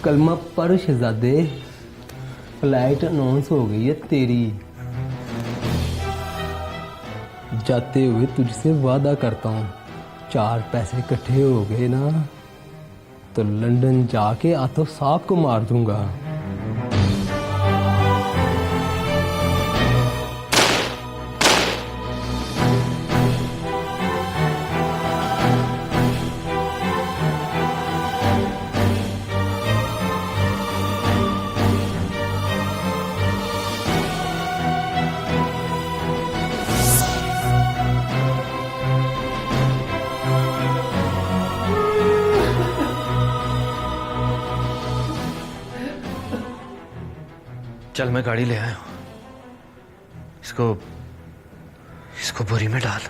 कलमा पर शहजादे, फ्लाइट अनाउंस हो गई है तेरी। जाते हुए तुझसे वादा करता हूँ, 4 पैसे इकट्ठे हो गए ना तो लंदन जाके आतो साहब को मार दूंगा। चल मैं गाड़ी ले आया हूं, इसको बोरी में डाल।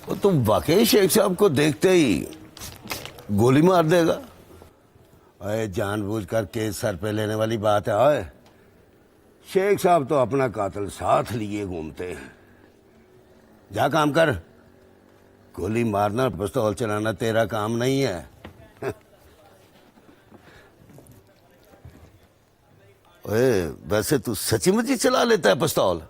वो तुम वाकई शेख साहब को देखते ही गोली मार देगा? अरे जानबूझकर केस सर पे लेने वाली बात है। ओए, शेख साहब तो अपना कातिल साथ लिए घूमते हैं। जा काम कर। गोली मारना पिस्तौल चलाना तेरा काम नहीं है। ओए, वैसे तू सच्ची मुच्ची चला लेता है पिस्तौल?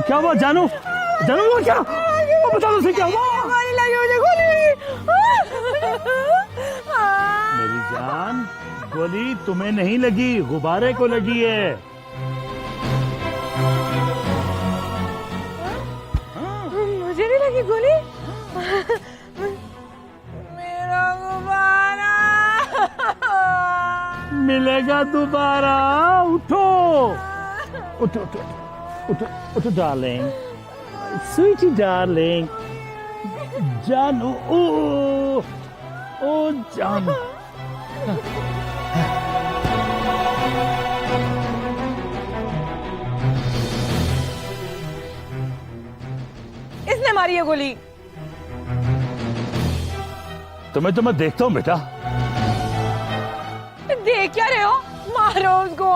क्या हुआ जानू? जानू हुआ क्या? बता दो उसे क्या हुआ? गोली लगी मुझे, गोली मेरी जान, गोली तुम्हें नहीं लगी, गुब्बारे को लगी है। मुझे नहीं लगी गोली। मेरा गुब्बारा मिलेगा दोबारा। उठो उठो उठो उठो उठो डार्लिंग, स्वीटी डार्लिंग, जानू। ओ जानू। इसने मारी है गोली। तुम्हें तो मैं देखता हूँ बेटा। देख क्या रहे हो? मारो उसको।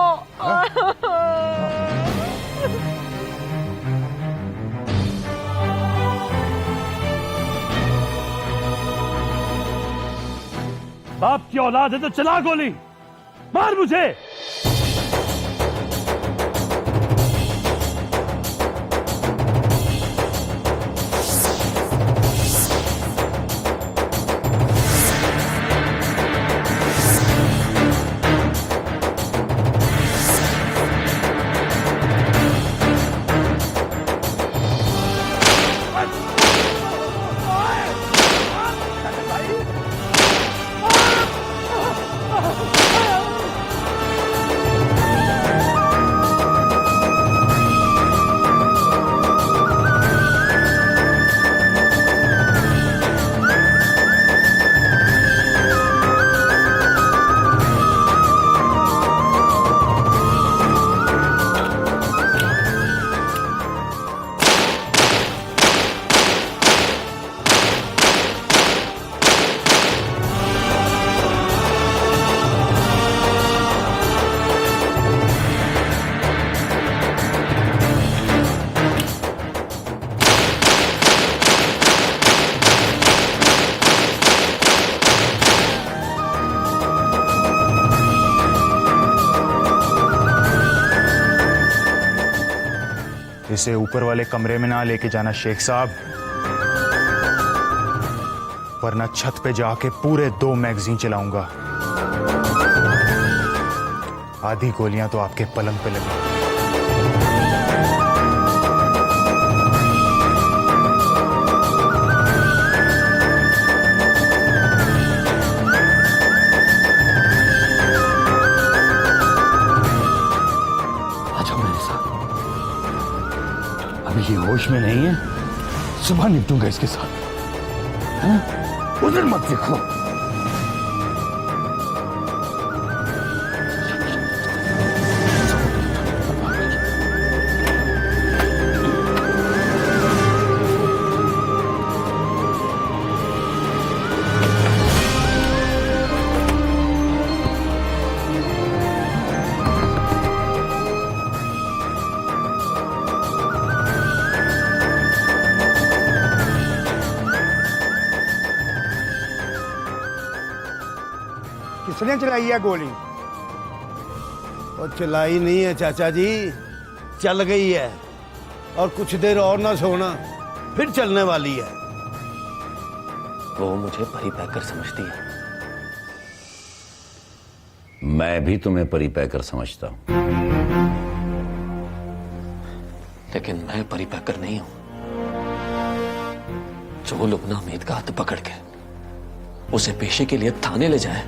बाप की औलाद है तो चला गोली, मार मुझे। इसे ऊपर वाले कमरे में ना लेके जाना शेख साहब, वरना छत पे जाके पूरे 2 मैगजीन चलाऊंगा। आधी गोलियां तो आपके पलंग पे लगी। अभी ये होश में नहीं है, सुबह निपटूंगा इसके साथ। हाँ? उधर मत देखो। किसने चलाई है गोली? और चलाई नहीं है चाचा जी, चल गई है। और कुछ देर और ना सोना, फिर चलने वाली है। वो मुझे परी पैकर समझती है। मैं भी तुम्हें परी पैकर समझता हूं, लेकिन मैं परी पैकर नहीं हूं। जो लुबना हमीद का हाथ पकड़ के उसे पेशे के लिए थाने ले जाए,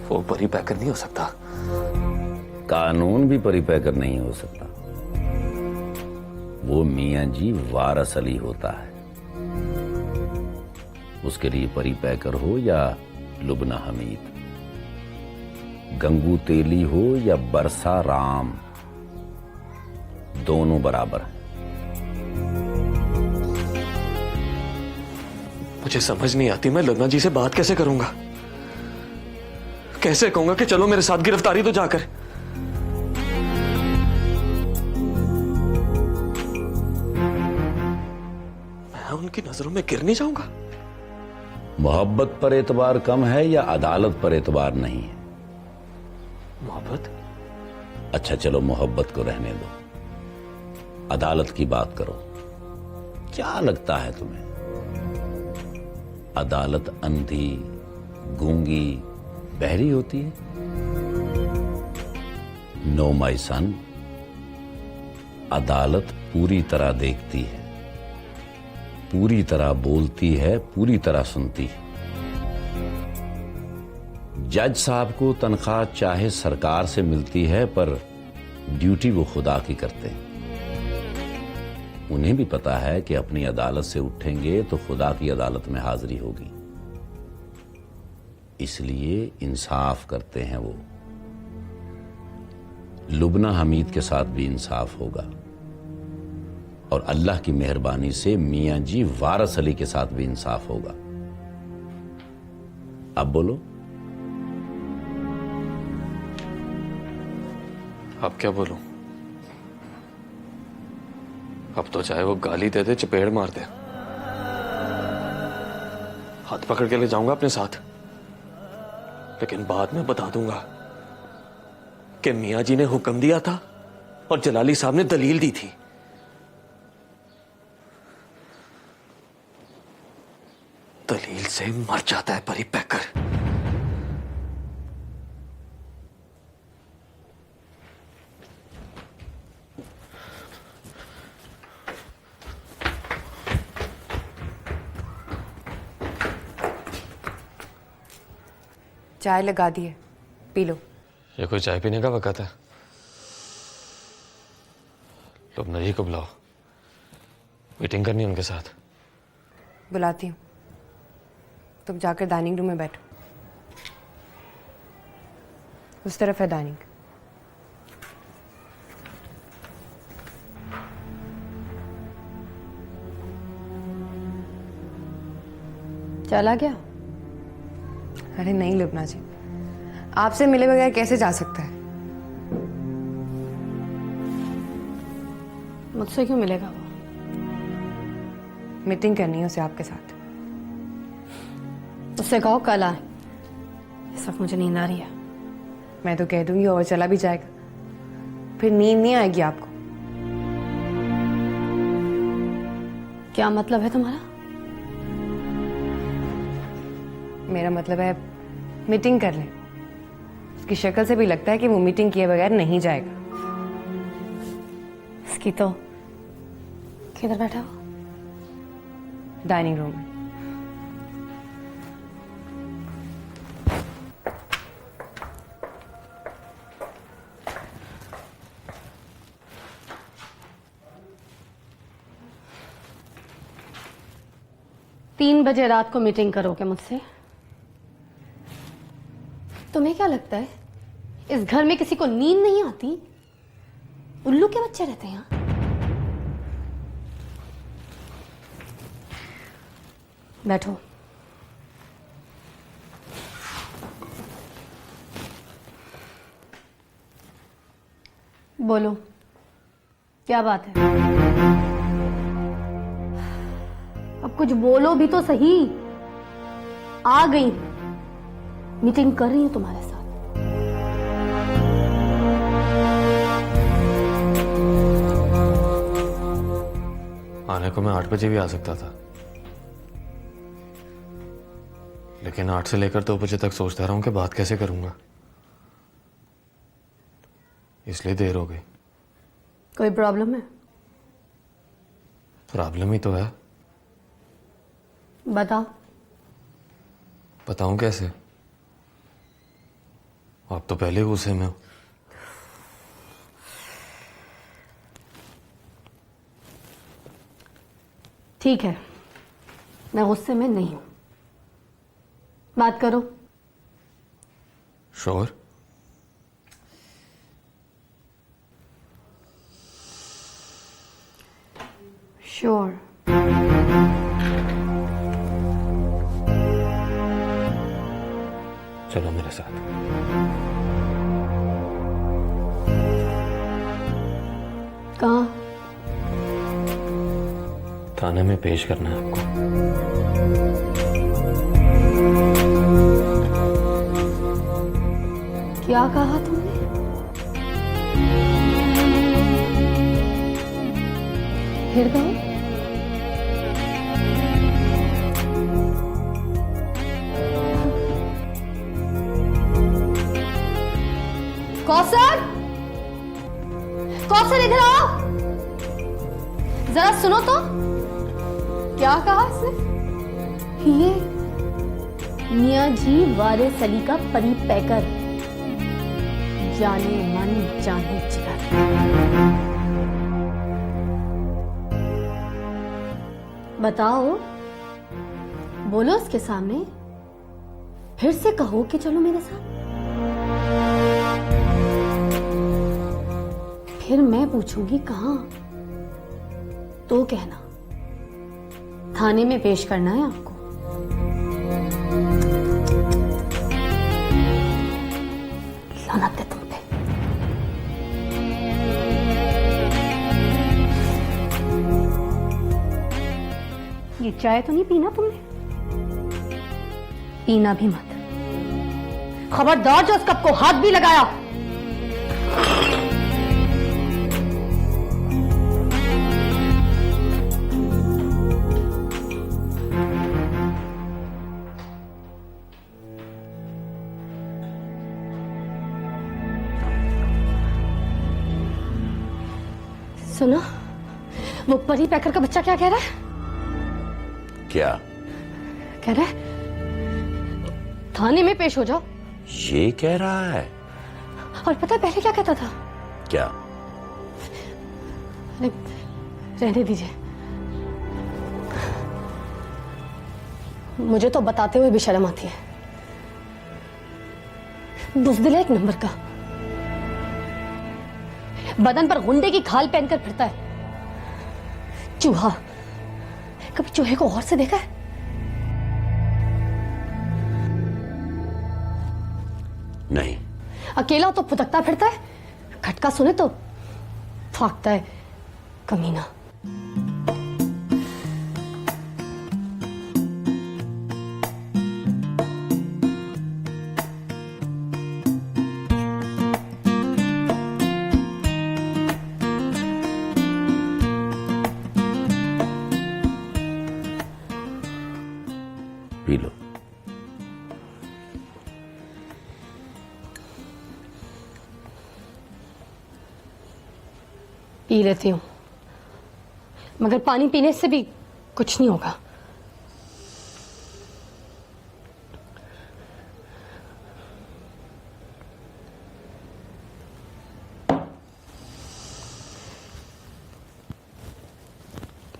वो परी पैकर नहीं हो सकता। कानून भी परी पैकर नहीं हो सकता। वो मियां जी वारस अली होता है। उसके लिए परी पैकर हो या लुबना हमीद, गंगू तेली हो या बरसा राम, दोनों बराबर हैं। मुझे समझ नहीं आती मैं लुबना जी से बात कैसे करूंगा। कैसे कहूंगा कि चलो मेरे साथ गिरफ्तारी तो जाकर। मैं उनकी नजरों में गिर नहीं जाऊंगा। मोहब्बत पर एतबार कम है या अदालत पर एतबार नहीं है? मोहब्बत? अच्छा चलो मोहब्बत को रहने दो, अदालत की बात करो। क्या लगता है तुम्हें अदालत अंधी, गूंगी, बहरी होती है? नो माय सन, अदालत पूरी तरह देखती है, पूरी तरह बोलती है, पूरी तरह सुनती है। जज साहब को तनख्वाह चाहे सरकार से मिलती है, पर ड्यूटी वो खुदा की करते हैं। उन्हें भी पता है कि अपनी अदालत से उठेंगे तो खुदा की अदालत में हाजिरी होगी, इसलिए इंसाफ करते हैं वो। लुबना हमीद के साथ भी इंसाफ होगा, और अल्लाह की मेहरबानी से मियां जी वारस अली के साथ भी इंसाफ होगा। अब बोलो। अब क्या बोलूं? अब तो चाहे वो गाली दे दे, चपेड़ मार दे, हाथ पकड़ के ले जाऊंगा अपने साथ, लेकिन बाद में बता दूंगा कि मियां जी ने हुक्म दिया था और जलाली साहब ने दलील दी थी। दलील से मर जाता है परी पैकर। चाय लगा दी है, पी लो। ये कोई चाय पीने का वक्त है? लुबना जी को बुलाओ, मीटिंग करनी है उनके साथ। बुलाती हूँ, तुम जाकर डाइनिंग रूम में बैठो। उस तरफ है डाइनिंग। चला गया? अरे नहीं लुबना जी, आपसे मिले बगैर कैसे जा सकता है? मुझसे क्यों मिलेगा वो? मीटिंग करनी है उसे आपके साथ। उससे कहो कल आए। इस वक्त मुझे नींद आ रही है। मैं तो कह दूंगी और चला भी जाएगा, फिर नींद नहीं आएगी आपको। क्या मतलब है तुम्हारा? मेरा मतलब है मीटिंग कर ले। उसकी शक्ल से भी लगता है कि वो मीटिंग किए बगैर नहीं जाएगा। इसकी तो किधर बैठा हो? डाइनिंग रूम में। 3 बजे रात को मीटिंग करोगे मुझसे? तुम्हें क्या लगता है इस घर में किसी को नींद नहीं आती? उल्लू के बच्चे रहते हैं यहाँ। बैठो। बोलो, क्या बात है? अब कुछ बोलो भी तो सही। आ गई, मीटिंग कर रही हूं तुम्हारे साथ। आने को मैं 8 बजे भी आ सकता था, लेकिन 8 से लेकर 2 बजे तक सोचता रहा हूं कि बात कैसे करूंगा, इसलिए देर हो गई। कोई प्रॉब्लम है? प्रॉब्लम ही तो है। बताओ। बताऊं कैसे? आप तो पहले गुस्से में हो। ठीक है, मैं गुस्से में नहीं हूं। बात करो। श्योर? श्योर। चलो मेरे साथ। कहाँ? थाने में पेश करना है आपको। क्या कहा तुमने? फिर कहो। कौसर, कौसर इधर आओ, जरा सुनो तो। क्या कहा इसने? ये मियाँ जी वारिस अली का परी पैकर, जाने मन जाने जिगर। बताओ, बोलो उसके सामने, फिर से कहो कि चलो मेरे साथ। फिर मैं पूछूंगी कहाँ, तो कहना थाने में पेश करना है आपको। लानत है तुम पे। ये चाय तो नहीं पीना तुमने? पीना भी मत। खबरदार जो उस कप को हाथ भी लगाया। सुनो, वो परी पैकर का बच्चा क्या कह रहा है? क्या कह रहा है थाने में पेश हो जाओ। ये कह रहा है? और पता है पहले क्या कहता था? क्या? अरे रहने दीजिए, मुझे तो बताते हुए भी शर्म आती है। बुज़दिल है एक नंबर का, बदन पर गुंडे की खाल पहनकर फिरता है। चूहा, कभी चूहे को गौर से देखा है? नहीं। अकेला तो फुदकता फिरता है, खटका सुने तो फाकता है, कमीना। P low. पी लेती हूँ, मगर पानी पीने से भी कुछ नहीं होगा।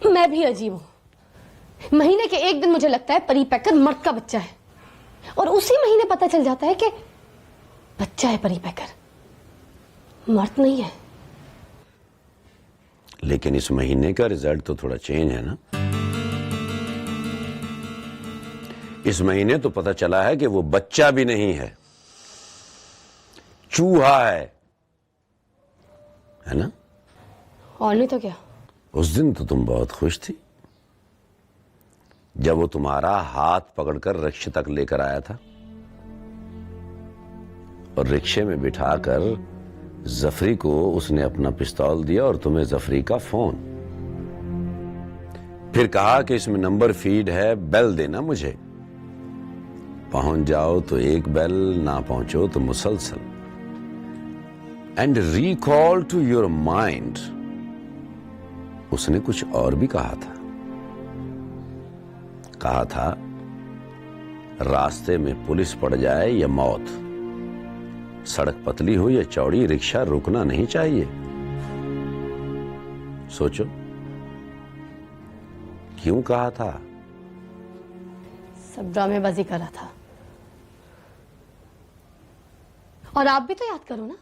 मैं भी अजीब हूं, महीने के एक दिन मुझे लगता है परी पैकर मर्द का बच्चा है, और उसी महीने पता चल जाता है कि बच्चा है परी पैकर, मर्द नहीं है। लेकिन इस महीने का रिजल्ट तो थोड़ा चेंज है ना। इस महीने तो पता चला है कि वो बच्चा भी नहीं है, चूहा है ना? और नहीं तो क्या। उस दिन तो तुम बहुत खुश थी जब वो तुम्हारा हाथ पकड़कर रिक्शे तक लेकर आया था और रिक्शे में बिठाकर जफरी को उसने अपना पिस्तौल दिया और तुम्हें जफरी का फोन, फिर कहा कि इसमें नंबर फीड है, बेल देना मुझे, पहुंच जाओ तो एक बेल, ना पहुंचो तो मुसलसल। And recall to your mind, उसने कुछ और भी कहा था रास्ते में पुलिस पड़ जाए या मौत, सड़क पतली हो या चौड़ी, रिक्शा रुकना नहीं चाहिए। सोचो क्यों कहा था? सब ड्रामेबाजी कर रहा था। और आप भी तो याद करो ना,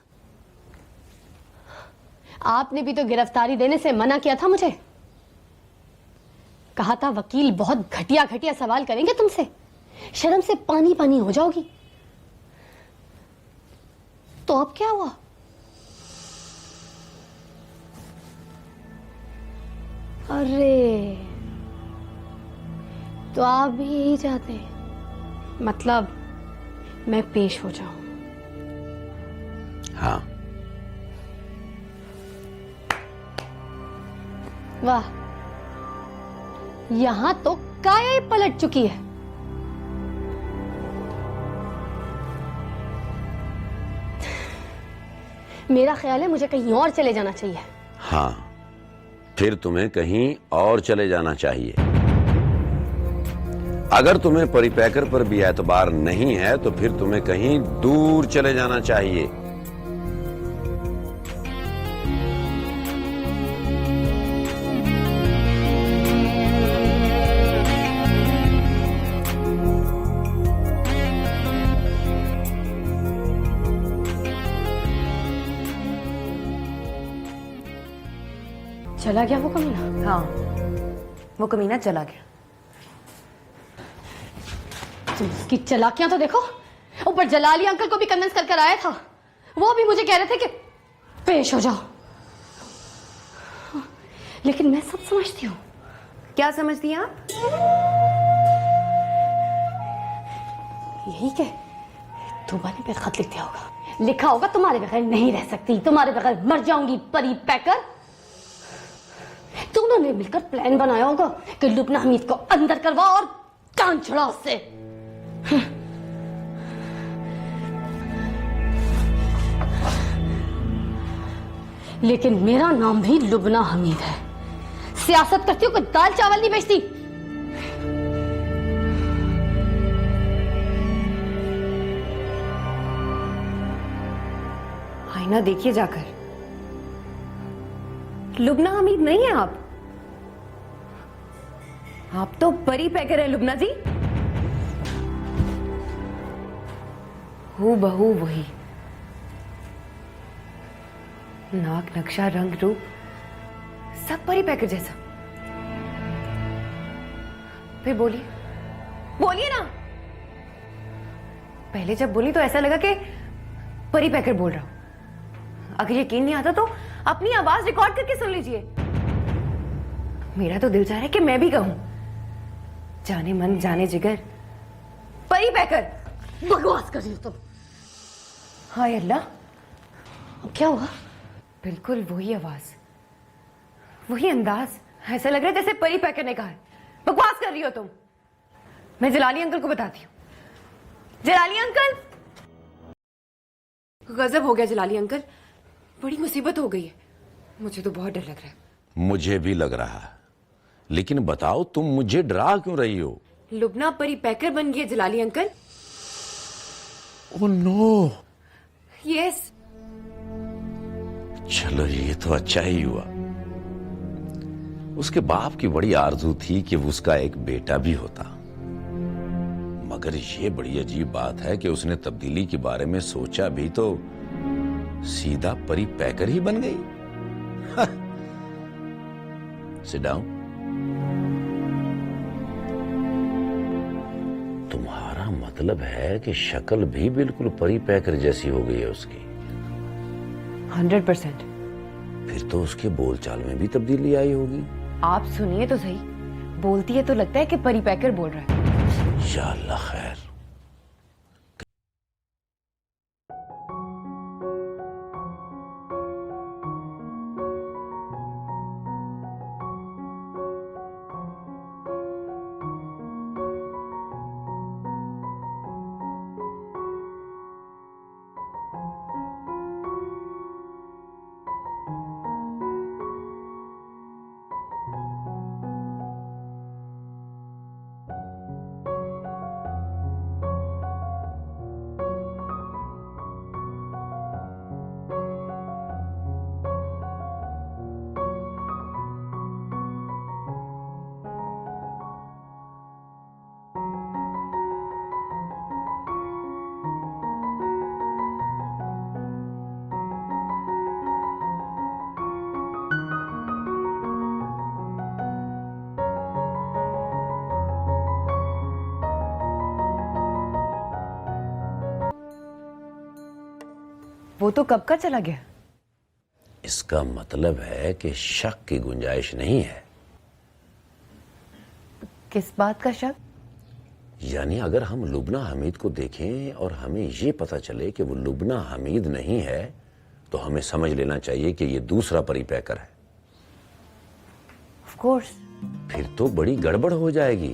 आपने भी तो गिरफ्तारी देने से मना किया था मुझे। कहा था वकील बहुत घटिया घटिया सवाल करेंगे तुमसे, शर्म से पानी पानी हो जाओगी। तो अब क्या हुआ? अरे तो आप भी यही चाहते हैं, मतलब मैं पेश हो जाऊं? हाँ। वाह, यहां तो काया ही पलट चुकी है। मेरा ख्याल है मुझे कहीं और चले जाना चाहिए। हाँ, फिर तुम्हें कहीं और चले जाना चाहिए। अगर तुम्हें परी पैकर पर भी एतबार नहीं है तो फिर तुम्हें कहीं दूर चले जाना चाहिए। चला गया वो कमीना? हाँ, वो कमीना चला गया। तुम उसकी चालाकियां तो देखो। ऊपर जलाली अंकल को भी कन्विंस कर आया था, वो भी मुझे कह रहे थे कि पेश हो जाओ। लेकिन मैं सब समझती हूँ। क्या समझती हैं आप? यही के तुम्हारे पे खत लिख दिया होगा, लिखा होगा तुम्हारे बगैर नहीं रह सकती, तुम्हारे बगैर मर जाऊंगी परी पैकर। दोनों ने मिलकर प्लान बनाया होगा कि लुबना हमीद को अंदर करवा और कान छुड़ा उससे। लेकिन मेरा नाम भी लुबना हमीद है। सियासत करती हूँ, कोई दाल चावल नहीं बेचती। आईना देखिए जाकर, लुबना हमीद नहीं है आप तो परी पैकर है लुबना जी। हूबहू वही, नाक, नक्शा, रंग, रूप सब परी पैकर जैसा। फिर बोलिए, बोलिए ना। पहले जब बोली तो ऐसा लगा कि परी पैकर बोल रहा हूं। अगर यकीन नहीं आता तो अपनी आवाज रिकॉर्ड करके सुन लीजिए। मेरा तो दिल चाह रहा है कि मैं भी कहूं, जाने मन जाने जिगर, परी पैकर। बकवास कर रही हो तुम। हाय अल्लाह, क्या हुआ? बिल्कुल वही आवाज, वही अंदाज। ऐसा लग रहा है जैसे परी पैकर ने कहा है। बकवास कर रही हो तुम। मैं जलाली अंकल को बताती हूँ। जलाली अंकल, गजब हो गया जलाली अंकल, बड़ी मुसीबत हो गई है। मुझे तो बहुत डर लग रहा है। मुझे भी लग रहा है, लेकिन बताओ तुम मुझे डरा क्यों रही हो? लुबना परी पैकर बन गई है Jalali uncle. Oh no. Yes. चलो ये तो अच्छा ही हुआ। उसके बाप की बड़ी आरजू थी कि उसका एक बेटा भी होता, मगर ये बड़ी अजीब बात है कि उसने तब्दीली के बारे में सोचा भी तो सीधा परी पैकर ही बन गई। Sit down. तुम्हारा मतलब है कि शक्ल भी बिल्कुल परी पैकर जैसी हो गई है उसकी? 100%। फिर तो उसके बोलचाल में भी तब्दीली आई होगी। आप सुनिए तो सही, बोलती है तो लगता है कि परी पैकर बोल रहा है। या अल्लाह खैर। वो तो कब का चला गया। इसका मतलब है कि शक की गुंजाइश नहीं है। किस बात का शक? यानी अगर हम लुबना हमीद को देखें और हमें ये पता चले कि वो लुबना हमीद नहीं है, तो हमें समझ लेना चाहिए कि ये दूसरा परी पैकर है। Of course. फिर तो बड़ी गड़बड़ हो जाएगी।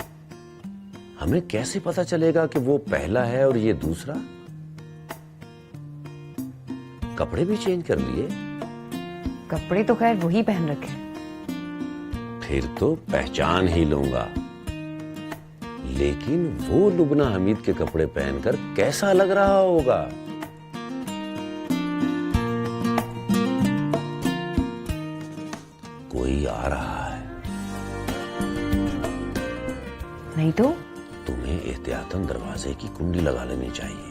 हमें कैसे पता चलेगा कि वो पहला है और ये दूसरा? कपड़े भी चेंज कर लिए? कपड़े तो खैर वही पहन रखे। फिर तो पहचान ही लूंगा, लेकिन वो लुबना हमीद के कपड़े पहनकर कैसा लग रहा होगा? कोई आ रहा है। नहीं तो? तुम्हें एहतियातन दरवाजे की कुंडी लगा लेनी चाहिए।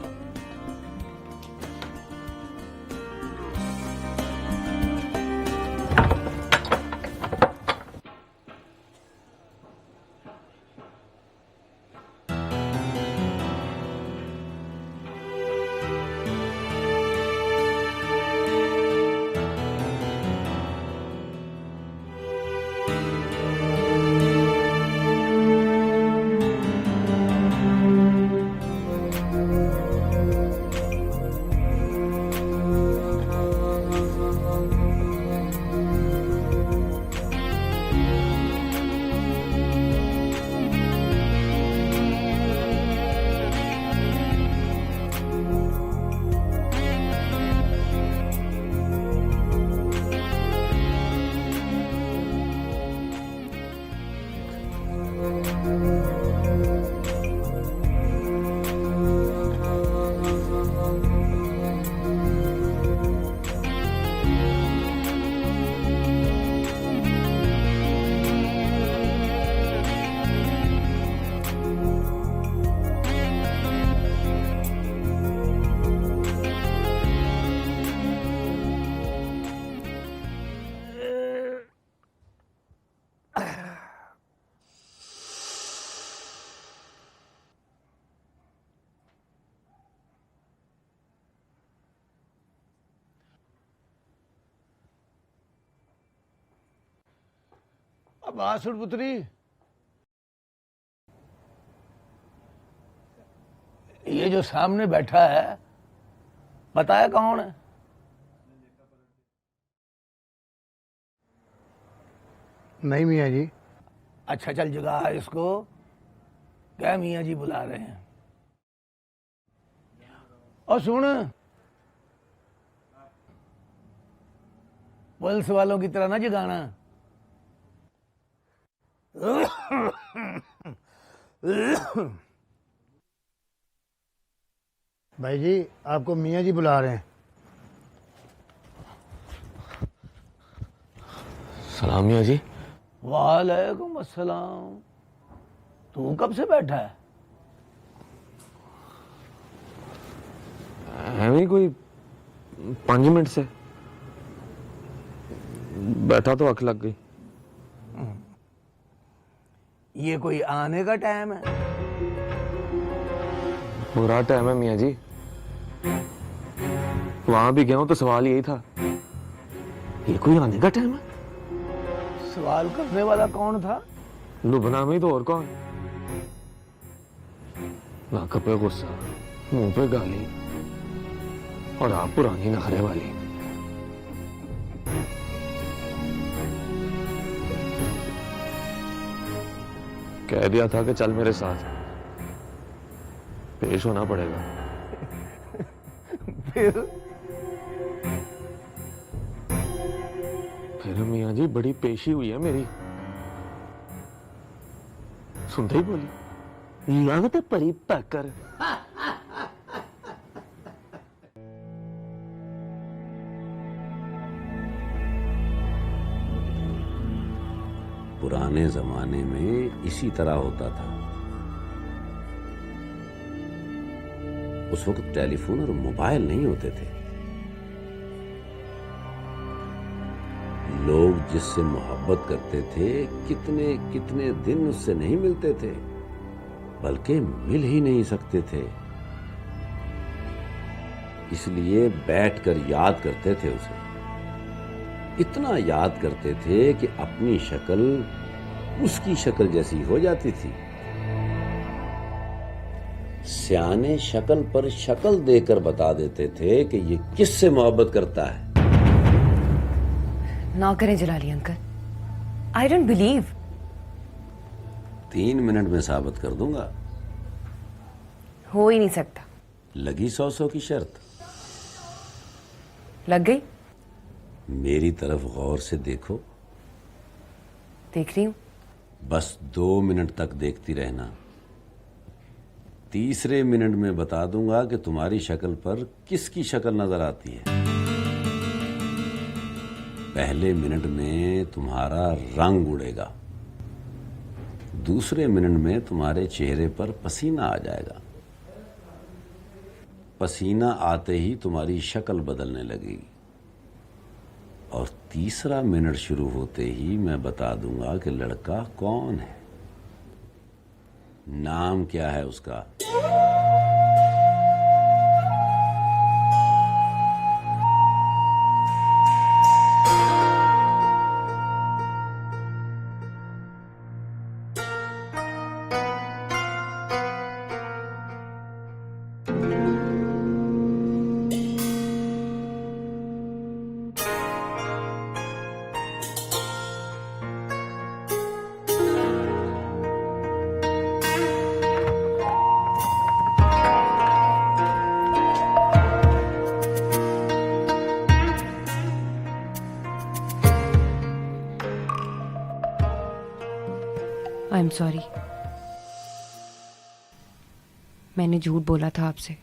अब आसुर पुत्री, ये जो सामने बैठा है पता है कौन है? नहीं मियाँ जी। अच्छा चल जगा इसको, क्या मियाँ जी बुला रहे हैं। और सुन, पुलिस वालों की तरह ना जगाना। भाई जी आपको मियाँ जी बुला रहे हैं। सलाम मियाँ जी। वालेकुम अस्सलाम। तू कब से बैठा है? है नहीं कोई 5 मिनट से बैठा तो अख लग गई। ये कोई आने का टाइम है? बुरा टाइम है मियाँ जी। वहां भी गया हूं तो सवाल यही था, ये कोई आने का टाइम है? सवाल करने वाला कौन था? लुबना में तो और कौन। नाक पे गुस्सा, मुंह पे गाली, और आप पुरानी नखरे वाली। कह दिया था कि चल मेरे साथ, पेश होना पड़ेगा। फिर मियाँ जी बड़ी पेशी हुई है मेरी। सुनते ही बोली, लागत है परी पैकर। पुराने जमाने में इसी तरह होता था। उस वक्त टेलीफोन और मोबाइल नहीं होते थे। लोग जिससे मोहब्बत करते थे कितने कितने दिन उससे नहीं मिलते थे, बल्कि मिल ही नहीं सकते थे। इसलिए बैठकर याद करते थे उसे। इतना याद करते थे कि अपनी शक्ल उसकी शक्ल जैसी हो जाती थी। सियाने शक्ल पर शक्ल देकर बता देते थे कि ये किससे मोहब्बत करता है। ना करें Jalali uncle, I don't believe. 3 minute में साबित कर दूंगा। हो ही नहीं सकता। लगी 100 की शर्त? लग गई। मेरी तरफ गौर से देखो। देख रही हूं। बस 2 मिनट तक देखती रहना। तीसरे मिनट में बता दूंगा कि तुम्हारी शक्ल पर किसकी शक्ल नजर आती है। पहले मिनट में तुम्हारा रंग उड़ेगा, दूसरे मिनट में तुम्हारे चेहरे पर पसीना आ जाएगा। पसीना आते ही तुम्हारी शक्ल बदलने लगेगी, और तीसरा मिनट शुरू होते ही मैं बता दूंगा कि लड़का कौन है, नाम क्या है उसका। आई एम सॉरी, मैंने झूठ बोला था आपसे।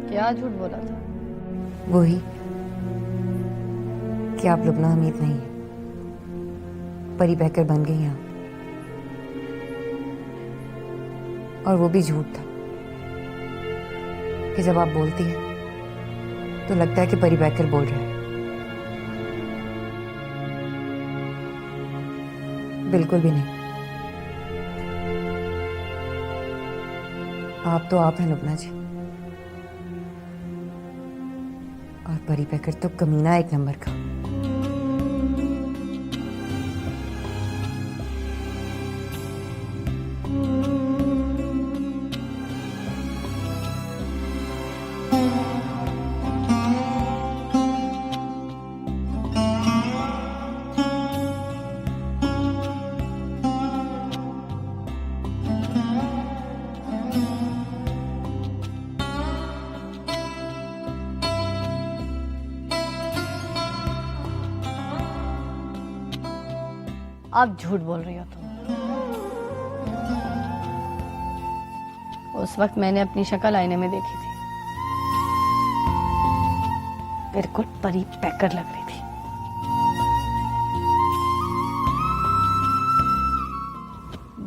क्या झूठ बोला था? वही कि आप लुबना हमीद नहीं है, परी पैकर बन गई आप। और वो भी झूठ था कि जब आप बोलती हैं तो लगता है कि परी पैकर बोल रहे हैं। बिल्कुल भी नहीं। आप तो आप हैं लुबना जी, और परी पैकर तो कमीना एक नंबर का। आप झूठ बोल रही हो तुम। उस वक्त मैंने अपनी शक्ल आईने में देखी थी, बिल्कुल परी पैकर लग रही थी।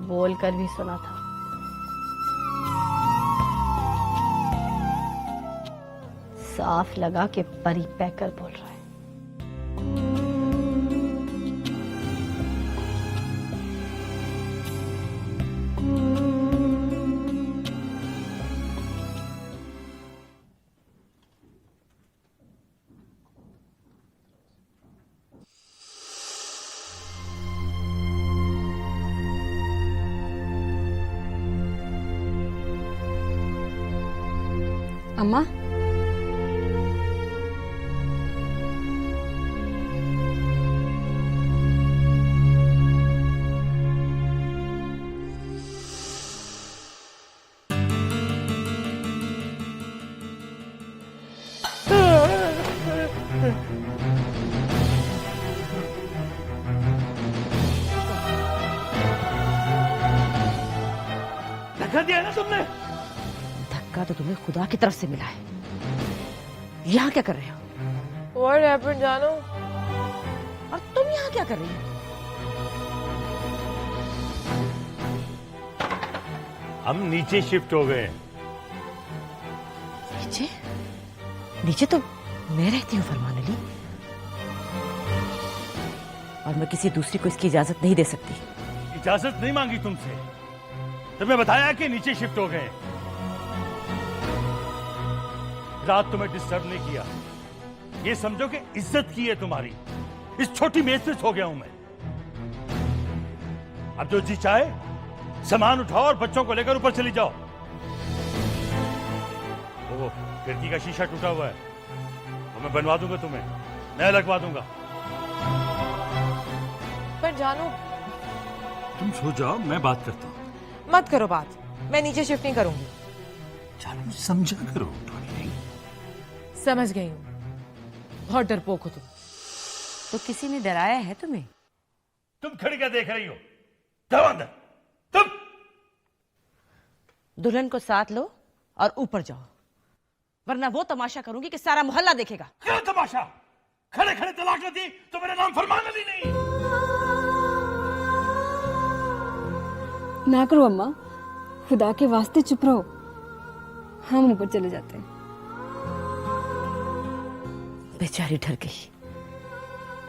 बोल कर भी सुना था। साफ लगा कि परी पैकर बोल रहा है। अम्मा, धक्का दिया ना तुमने? धक्का तो तुम्हें खुदा की तरफ से मिला है। यहाँ क्या कर रहे हो? What happened, जानू? और तुम यहाँ क्या कर रही हो? हम नीचे शिफ्ट हो गए। नीचे? नीचे तो मैं रहती हूँ फरमान अली, और मैं किसी दूसरी को इसकी इजाजत नहीं दे सकती। इजाजत नहीं मांगी तुमसे, तुम्हें बताया कि नीचे शिफ्ट हो गए। रात तुम्हें डिस्टर्ब नहीं किया, ये समझो कि इज्जत की है तुम्हारी। इस छोटी मेज पे सो गया हूं मैं। अब जो जी चाहे सामान उठाओ और बच्चों को लेकर ऊपर चली जाओ। वो खिड़की का शीशा टूटा हुआ है, वो मैं बनवा दूंगा, तुम्हें नया लगवा दूंगा। पर जानू, तुम सो जाओ, मैं बात करता हूँ। मत करो बात, मैं नीचे शिफ्ट नहीं करूंगी। चलो समझा करो। समझ गई हूँ, बहुत डरपोक हो तुम। तो किसी ने डराया है तुम्हें? तुम खड़ी क्या देख रही हो? जाओ अंदर। तुम दुल्हन को साथ लो और ऊपर जाओ, वरना वो तमाशा करूंगी कि सारा मोहल्ला देखेगा। क्या तमाशा? खड़े खड़े तलाक दी तो मेरा नाम फरमान अली नहीं। ना करो अम्मा, खुदा के वास्ते चुप रहो, हम ऊपर चले जाते हैं। बेचारी डर गई,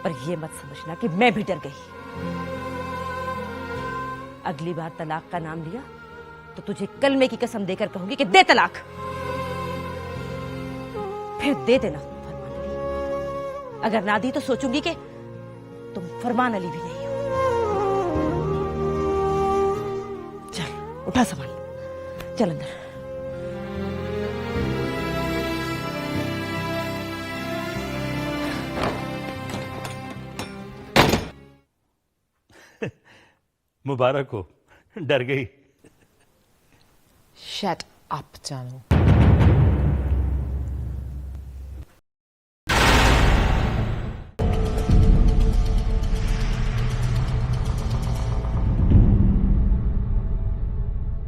पर यह मत समझना कि मैं भी डर गई। अगली बार तलाक का नाम लिया तो तुझे कलमे की कसम देकर कहूंगी कि दे तलाक। फिर दे देना फरमान अली, अगर ना दी तो सोचूंगी कि तुम फरमान अली भी नहीं हो। चल उठा सामान, चल अंदर। मुबारक हो, डर गई। शट अप जानू।